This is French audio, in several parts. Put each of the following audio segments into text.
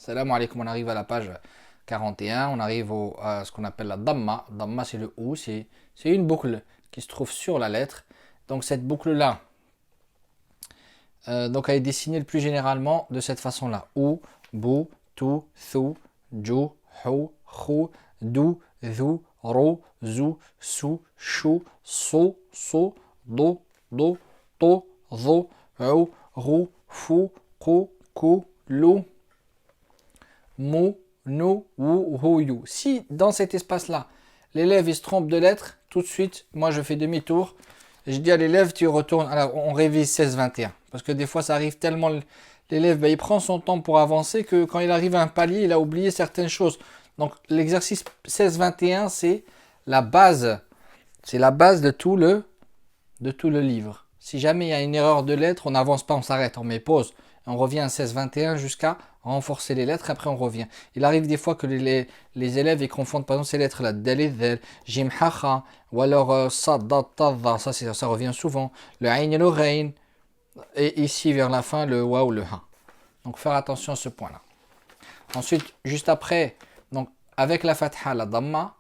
Salam alaikum, on arrive à la page 41, on arrive à ce qu'on appelle la damma. Damma c'est le ou, c'est une boucle qui se trouve sur la lettre. Donc cette boucle-là, donc elle est dessinée le plus généralement de cette façon-là. Ou, bou, tu, thu, ju, hu, khu, du, zu, ru, zu, su, chou, so, so, do, do, to, zo, ou, ru, fou, ku, ku, lu, mu, nu, wu, hu, yu. Si dans cet espace-là, l'élève il se trompe de lettre, tout de suite, moi je fais demi-tour. Je dis à l'élève, tu retournes. Alors on révise 16-21. Parce que des fois ça arrive tellement, l'élève il prend son temps pour avancer que quand il arrive à un palier, il a oublié certaines choses. Donc l'exercice 16-21, c'est la base. C'est la base de tout le livre. Si jamais il y a une erreur de lettre, on n'avance pas, on s'arrête, on met pause. On revient à 16-21 jusqu'à renforcer les lettres, après on revient. Il arrive des fois que les élèves ils confondent par exemple ces lettres-là, dal, jim, hacha, ou alors sad, dat, tadda, ça revient souvent. Le ayn et le rain, et ici vers la fin le wa ou le ha. Donc faire attention à ce point-là. Ensuite, juste après, donc avec la fatha, la damma,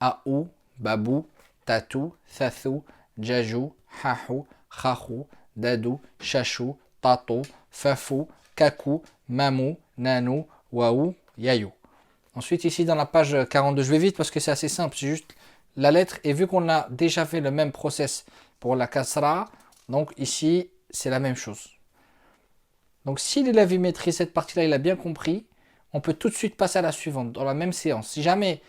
aou, babou, tatou, thasou, jajou, hahou, khahou, dadou, chachou, tatou, fafou, kakou, mamou, nanou, waou, yayou. Ensuite, ici dans la page 42, je vais vite parce que c'est assez simple, c'est juste la lettre. Et vu qu'on a déjà fait le même process pour la kasra, donc ici, c'est la même chose. Donc si l'élève maîtrise cette partie-là, il a bien compris, on peut tout de suite passer à la suivante, dans la même séance. Si jamais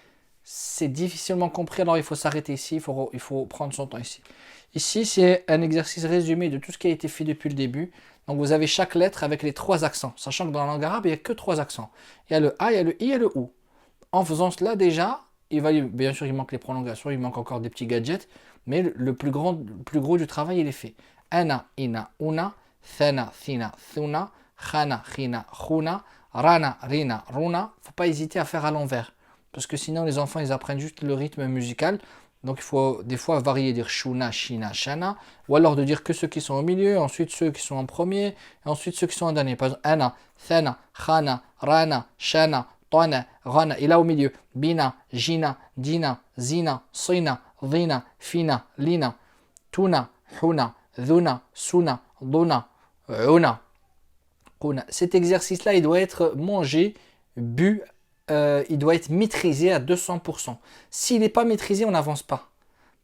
c'est difficilement compris, alors il faut s'arrêter ici, il faut prendre son temps ici. Ici, c'est un exercice résumé de tout ce qui a été fait depuis le début. Donc vous avez chaque lettre avec les 3 accents, sachant que dans la langue arabe, il n'y a que 3 accents. Il y a le A, il y a le I et le OU. En faisant cela, déjà, bien sûr, il manque les prolongations, il manque encore des petits gadgets, mais le plus gros du travail, il est fait. Ana, ina, una, thana, thina, thuna, khana, khina, khuna, rana, rina, runa. Faut pas hésiter à faire à l'envers, parce que sinon les enfants, ils apprennent juste le rythme musical. Donc il faut des fois varier, dire shuna, shina, shana, ou alors de dire que ceux qui sont au milieu, ensuite ceux qui sont en premier, et ensuite ceux qui sont en dernier. Par exemple, ana, thana, khana, rana, shana, tana, rana, et là au milieu, bina, jina, dina, zina, sina, dhina, fina, lina, tuna, huna, dhuna, suna, duna, una, kuna. Cet exercice-là, il doit être mangé, bu, il doit être maîtrisé à 200%. S'il n'est pas maîtrisé, on n'avance pas.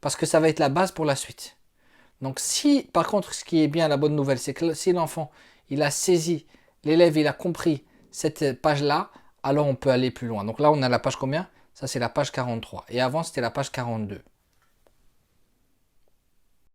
Parce que ça va être la base pour la suite. Donc si, par contre, ce qui est bien, la bonne nouvelle, c'est que si l'enfant, il a saisi, l'élève, il a compris cette page-là, alors on peut aller plus loin. Donc là, on a la page combien? Ça, c'est la page 43. Et avant, c'était la page 42.